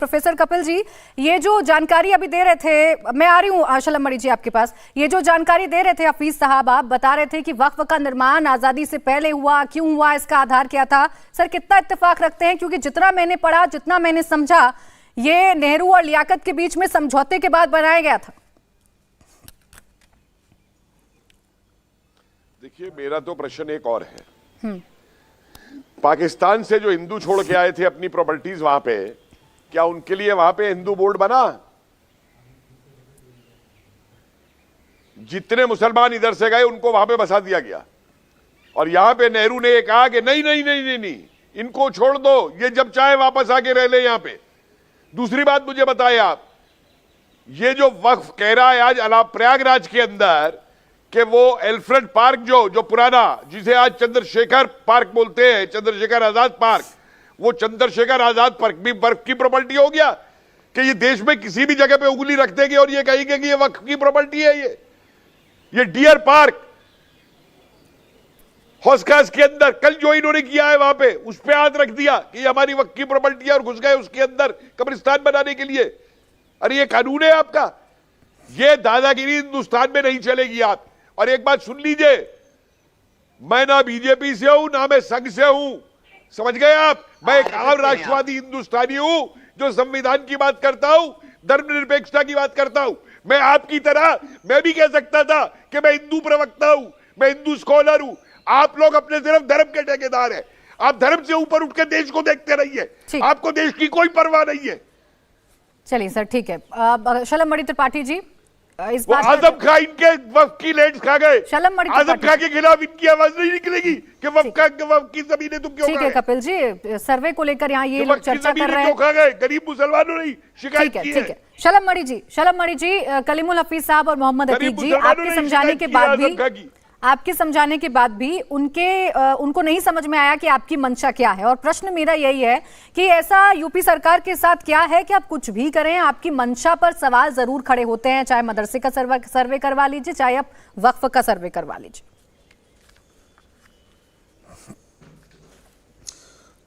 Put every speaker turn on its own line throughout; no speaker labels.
Professor Kapil ji, ये जो जानकारी अभी दे रहे थे, मैं आ रही हूँ शलम मणि जी आपके पास। ये जो जानकारी दे रहे थे हफीज साहब, आप बता रहे थे कि वक्फ का निर्माण आजादी से पहले हुआ, क्यों हुआ, इसका आधार क्या था। सर कितना इत्तेफाक रखते हैं? क्योंकि जितना मैंने पढ़ा, जितना मैंने समझा, ये नेहरू और लियाकत के बीच में समझौते के बाद बनाया गया था।
देखिए, मेरा तो प्रश्न एक और है। पाकिस्तान से जो हिंदू छोड़ के आए थे अपनी प्रॉपर्टीज वहां पे, क्या उनके लिए वहां पे हिंदू बोर्ड बना? जितने मुसलमान इधर से गए उनको वहां पे बसा दिया गया। और यहां पे नेहरू ने कहा कि नहीं नहीं नहीं नहीं नहीं, इनको छोड़ दो, ये जब चाहे वापस आके रह ले यहां पे। दूसरी बात मुझे बताएं आप, ये जो वक्फ कह रहा है आज प्रयागराज के अंदर कि वो एल्फ्रेड पार्क जो पुराना, जिसे आज चंद्रशेखर पार्क बोलते हैं, चंद्रशेखर आजाद पार्क, वो चंद्रशेखर आजाद पार्क भी बर्फ की प्रॉपर्टी हो गया कि ये देश में किसी भी जगह पे उंगली रख देंगे और ये कहेंगे कि ये वक्फ की प्रॉपर्टी है। ये डियर पार्क हौसखास के अंदर कल जो इन्होंने किया है वहां पे, उस पे हाथ रख दिया कि ये हमारी वक्फ की प्रॉपर्टी है और घुस गए उसके अंदर कब्रिस्तान बनाने के लिए। अरे ये कानून है आपका? ये दादागिरी हिंदुस्तान में नहीं चलेगी आप। और एक बात सुन लीजिए, मैं ना बीजेपी से हूं ना मैं संघ से हूं, समझ गए आप? मैं एक आम राष्ट्रवादी हिंदुस्तानी हूं जो संविधान की बात करता हूं, धर्मनिरपेक्षता की बात करता हूं। मैं आपकी तरह मैं भी कह सकता था कि मैं हिंदू प्रवक्ता हूं, मैं हिंदू स्कॉलर हूं। आप लोग अपने सिर्फ धर्म के ठेकेदार हैं। आप धर्म से ऊपर उठ के देश को देखते रहिए, आपको देश की कोई परवाह नहीं है।
चलिए सर, ठीक है। शलम मणि त्रिपाठी जी, इस
बात आजम खां इनके वक्फ की लैंड खा गए। आजम खां के खिलाफ इनकी आवाज नहीं निकलेगी कि वक्फ की जमीनें तुम क्यों खा गए?
ठीक है कपिल जी, सर्वे को लेकर यहाँ ये लोग चर्चा कर रहे हैं।
खा गए गरीब मुसलमानों ने शिकायत की है।
ठीक है। शलम मणि जी, कलीमुल हफीज साहब और मोहम्मद अतीक जी, आपके समझाने के बाद भी उनको नहीं समझ में आया कि आपकी मंशा क्या है। और प्रश्न मेरा यही है कि ऐसा यूपी सरकार के साथ क्या है कि आप कुछ भी करें, आपकी मंशा पर सवाल जरूर खड़े होते हैं, चाहे मदरसे का सर्वे करवा लीजिए, चाहे आप वक्फ का सर्वे करवा लीजिए।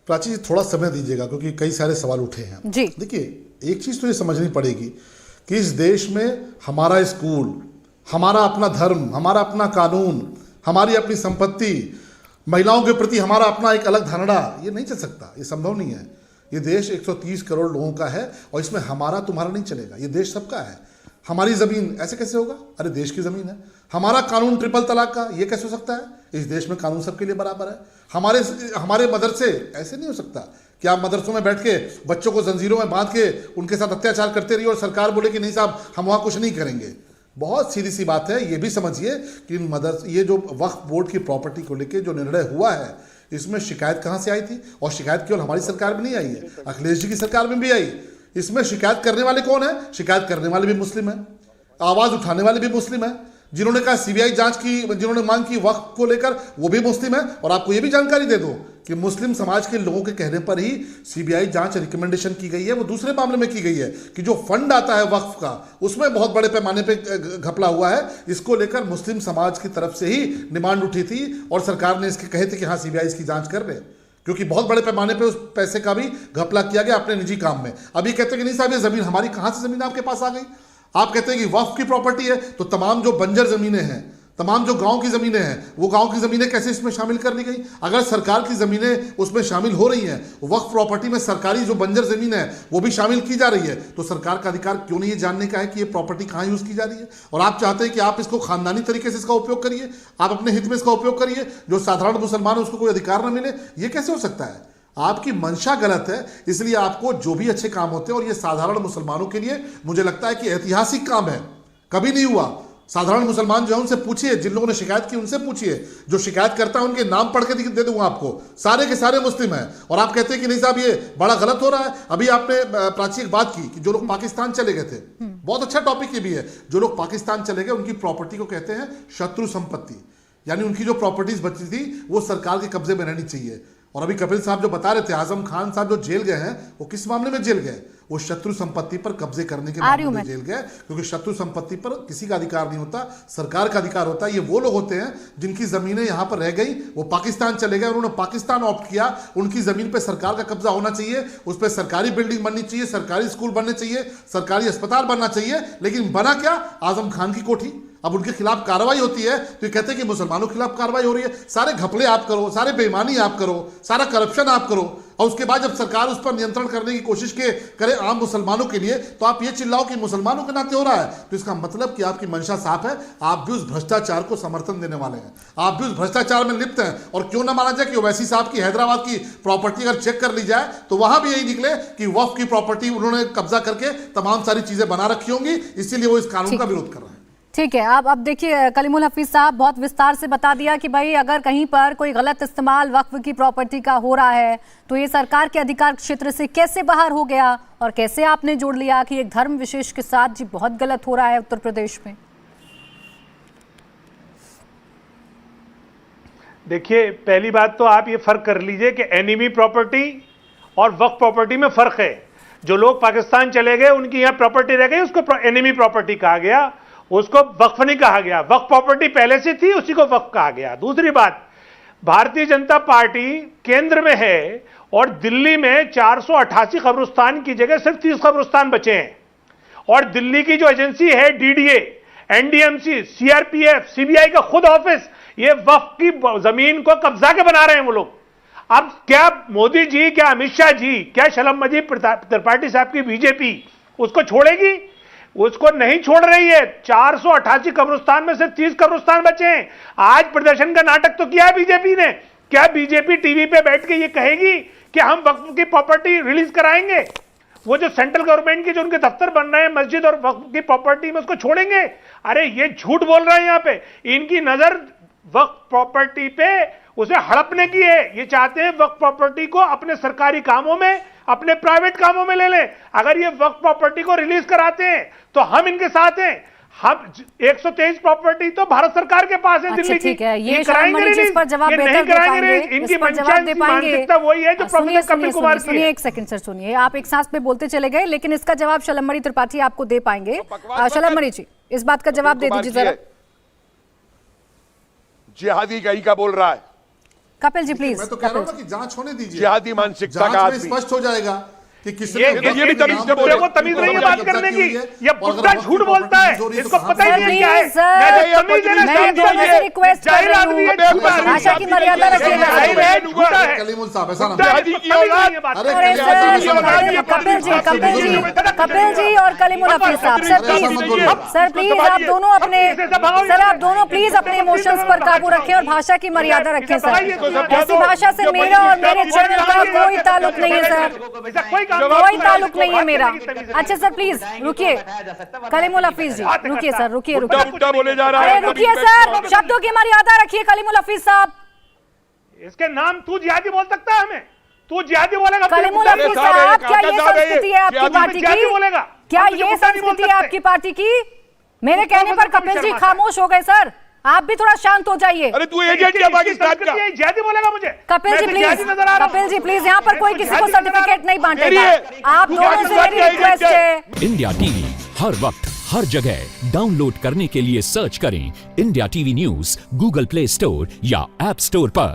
प्राची जी, थोड़ा समय दीजिएगा क्योंकि कई सारे सवाल उठे हैं
जी।
देखिए, एक चीज तो ये समझनी पड़ेगी कि इस देश में हमारा स्कूल, हमारा अपना धर्म, हमारा अपना कानून, हमारी अपनी संपत्ति, महिलाओं के प्रति हमारा अपना एक अलग धारणा, ये नहीं चल सकता, ये संभव नहीं है। ये देश 130 करोड़ लोगों का है और इसमें हमारा तुम्हारा नहीं चलेगा। ये देश सबका है। हमारी ज़मीन ऐसे कैसे होगा? अरे देश की ज़मीन है। हमारा कानून ट्रिपल तलाक का, ये कैसे हो सकता है? इस देश में कानून सबके लिए बराबर है। हमारे मदरसे, ऐसे नहीं हो सकता कि आप मदरसों में बैठ के बच्चों को जंजीरों में बांध के उनके साथ अत्याचार करते रहिए और सरकार बोले कि नहीं साहब हम वहाँ कुछ नहीं करेंगे। बहुत सीधी सी बात है। ये भी समझिए कि ये जो वक्फ बोर्ड की प्रॉपर्टी को लेकर जो निर्णय हुआ है, इसमें शिकायत कहाँ से आई थी? और शिकायत केवल हमारी सरकार में नहीं आई है, अखिलेश जी की सरकार में भी आई। इसमें शिकायत करने वाले कौन है? शिकायत करने वाले भी मुस्लिम हैं, आवाज़ उठाने वाले भी मुस्लिम हैं। जिन्होंने कहा सीबीआई जांच की, जिन्होंने मांग की वक्फ को लेकर, वो भी मुस्लिम है। और आपको ये भी जानकारी दे दूं कि मुस्लिम समाज के लोगों के कहने पर ही सीबीआई जांच रिकमेंडेशन की गई है। वो दूसरे मामले में की गई है कि जो फंड आता है वक्फ का, उसमें बहुत बड़े पैमाने पे घपला हुआ है। इसको लेकर मुस्लिम समाज की तरफ से ही डिमांड उठी थी और सरकार ने इसके कहे थे कि हाँ सीबीआई इसकी जांच कर रहे, क्योंकि बहुत बड़े पैमाने पे उस पैसे का भी घपला किया गया अपने निजी काम में। अभी कहते हैं कि नहीं साहब ये जमीन हमारी, कहाँ से जमीन आपके पास आ गई? आप कहते हैं कि वक्फ की प्रॉपर्टी है, तो तमाम जो बंजर जमीनें हैं, तमाम जो गांव की ज़मीनें हैं, वो गांव की ज़मीनें कैसे इसमें शामिल कर ली गई? अगर सरकार की ज़मीनें उसमें शामिल हो रही हैं, वक्फ प्रॉपर्टी में सरकारी जो बंजर ज़मीन है वो भी शामिल की जा रही है, तो सरकार का अधिकार क्यों नहीं ये जानने का है कि ये प्रॉपर्टी कहाँ यूज़ की जा रही है? और आप चाहते हैं कि आप इसको खानदानी तरीके से इसका उपयोग करिए, आप अपने हित में इसका उपयोग करिए, जो साधारण मुसलमान है उसको कोई अधिकार न मिले। ये कैसे हो सकता है? आपकी मंशा गलत है। इसलिए आपको जो भी अच्छे काम होते हैं, और ये साधारण मुसलमानों के लिए मुझे लगता है कि ऐतिहासिक काम है, कभी नहीं हुआ। साधारण मुसलमान जो है उनसे पूछिए, जिन लोगों ने शिकायत की उनसे पूछिए, जो शिकायत करता है उनके नाम पढ़ के दे दूंगा आपको, सारे के सारे मुस्लिम हैं। और आप कहते हैं कि नहीं साहब ये बड़ा गलत हो रहा है। अभी आपने प्राची एक बात की कि जो लोग पाकिस्तान चले गए थे, बहुत अच्छा टॉपिक ये भी है, जो लोग पाकिस्तान चले गए उनकी प्रॉपर्टी को कहते हैं शत्रु संपत्ति, यानी उनकी जो प्रॉपर्टीज बची थी वो सरकार के कब्जे में रहनी चाहिए। और अभी कपिल साहब जो बता रहे थे, आजम खान साहब जो जेल गए हैं, वो किस मामले में जेल गए? वो शत्रु संपत्ति पर कब्जे करने के मामले में जेल गए, क्योंकि शत्रु संपत्ति पर किसी का अधिकार नहीं होता, सरकार का अधिकार होता है। ये वो लोग होते हैं जिनकी जमीनें यहां पर रह गई, वो पाकिस्तान चले गए, उन्होंने पाकिस्तान ऑप्ट किया, उनकी जमीन पर सरकार का कब्जा होना चाहिए, उस पर सरकारी बिल्डिंग बननी चाहिए, सरकारी स्कूल बनने चाहिए, सरकारी अस्पताल बनना चाहिए। लेकिन बना क्या? आजम खान की कोठी। अब उनके खिलाफ कार्रवाई होती है तो ये कहते हैं कि मुसलमानों के खिलाफ कार्रवाई हो रही है। सारे घपले आप करो, सारे बेईमानी आप करो, सारा करप्शन आप करो, और उसके बाद जब सरकार उस पर नियंत्रण करने की कोशिश करे आम मुसलमानों के लिए, तो आप ये चिल्लाओ कि मुसलमानों के नाते हो रहा है। तो इसका मतलब कि आपकी मंशा साफ है, आप भी उस भ्रष्टाचार को समर्थन देने वाले हैं, आप भी उस भ्रष्टाचार में लिप्त हैं। और क्यों ना माना जाए कि ओवैसी साहब की हैदराबाद की प्रॉपर्टी अगर चेक कर ली जाए तो वहां भी यही निकले कि वक्फ की प्रॉपर्टी उन्होंने कब्जा करके तमाम सारी चीजें बना रखी होंगी, इसीलिए वो इस कानून का विरोध कर रहे हैं।
ठीक है, अब देखिए कलीमुल हफीज साहब बहुत विस्तार से बता दिया कि भाई अगर कहीं पर कोई गलत इस्तेमाल वक्फ की प्रॉपर्टी का हो रहा है तो ये सरकार के अधिकार क्षेत्र से कैसे बाहर हो गया, और कैसे आपने जोड़ लिया कि एक धर्म विशेष के साथ जी बहुत गलत हो रहा है उत्तर प्रदेश में?
देखिए, पहली बात तो आप ये फर्क कर लीजिए कि एनिमी प्रॉपर्टी और वक्फ प्रॉपर्टी में फर्क है। जो लोग पाकिस्तान चले गए उनकी यहाँ प्रॉपर्टी रह गई, उसको एनिमी प्रॉपर्टी कहा गया, उसको वक्फ नहीं कहा गया। वक्फ प्रॉपर्टी पहले से थी, उसी को वक्फ कहा गया। दूसरी बात, भारतीय जनता पार्टी केंद्र में है और दिल्ली में 488 कब्रिस्तान की जगह सिर्फ 30 कब्रिस्तान बचे हैं, और दिल्ली की जो एजेंसी है डीडीए, एनडीएमसी, सीआरपीएफ, सीबीआई का खुद ऑफिस ये वक्फ की जमीन को कब्जा के बना रहे हैं वो लोग। अब क्या मोदी जी, क्या अमित शाह जी, क्या शलम त्रिपाठी साहब की बीजेपी उसको छोड़ेगी? उसको नहीं छोड़ रही है। 488 कब्रिस्तान में सिर्फ 30 कब्रिस्तान बचे हैं। आज प्रदर्शन का नाटक तो किया है बीजेपी ने। क्या बीजेपी टीवी पे बैठ के ये कहेगी कि हम वक्फ की प्रॉपर्टी रिलीज कराएंगे? वो जो सेंट्रल गवर्नमेंट के जो उनके दफ्तर बन रहे हैं मस्जिद और वक्फ की प्रॉपर्टी में, उसको छोड़ेंगे? अरे ये झूठ बोल रहे हैं। यहाँ पे इनकी नजर वक्फ प्रॉपर्टी पे उसे हड़पने की है। ये चाहते हैं वक्फ प्रॉपर्टी को अपने सरकारी कामों में, अपने प्राइवेट कामों में ले लें। अगर ये वक्फ प्रॉपर्टी को रिलीज कराते हैं तो हम इनके साथ हैं। हम 123 प्रॉपर्टी तो भारत सरकार के पास है दिल्ली की।
ठीक है, ये कराएंगे रिलीज पर जवाब बेहतर दे पाएंगे,
इनकी
जवाब दे पाएंगे।
वही है जो प्रोफेसर कपिल कुमार की।
सुनिए एक सेकंड सर, सुनिए, आप एक सांस में बोलते चले गए, लेकिन इसका जवाब शलम त्रिपाठी आपको दे पाएंगे। शलम जी, इस बात का जवाब दे दीजिए जरा।
जिहादी कहीं का बोल रहा है
कपिल जी प्लीज।
मैं तो कह रहा हूं ना कि जांच होने दीजिए,
जिहादी मानसिकता का
जांच में
आदमी।
स्पष्ट हो जाएगा कि किसने
ये भी तमीज वो तमीज नहीं है बात करने की। ये बुद्धा झूठ बोलता है, इसको पता ही नहीं क्या है।
मैं दोनों से रिक्वेस्ट कर रही हूं, भाषा की मर्यादा रखिएगा।
कलीमुल साहब ऐसा ना
कपिल जी और कलीमुल हफीज साहब, सर प्लीज आप दोनों प्लीज अपने इमोशंस पर काबू रखें और भाषा की मर्यादा रखें सर। ऐसी भाषा से मेरा और मेरे चैनल का कोई ताल्लुक नहीं है सर, कोई ताल्लुक नहीं है मेरा। अच्छा सर प्लीज रुकिए, कलीमुल हफीज जी रुकिए सर, रुकिए
बोले जा रहा
अरे
है।
रुकिए सर, शब्दों की मर्यादा रखिए कलीमुल हफीज साहब।
इसके नाम तू जिहादी बोल सकता है हमें? तू जिहादी बोलेगा?
कलीमुल हफीज साहब, क्या ये संस्कृति है आपकी पार्टी की?
बोलेगा?
क्या ये संस्कृति है आपकी पार्टी की? मेरे कहने पर कपिल जी खामोश हो गए सर, आप भी थोड़ा शांत हो जाइए।
अरे तू एजेंट क्या पाकिस्तान का?
जिहादी बोलेगा मुझे?
कपिल जी प्लीज, यहाँ पर कोई किसी को सर्टिफिकेट नहीं बांटेगा। आप दोनों से मेरी रिक्वेस्ट है।
इंडिया टीवी हर वक्त हर जगह डाउनलोड करने के लिए सर्च करें India TV news Google play store या ऐप स्टोर पर।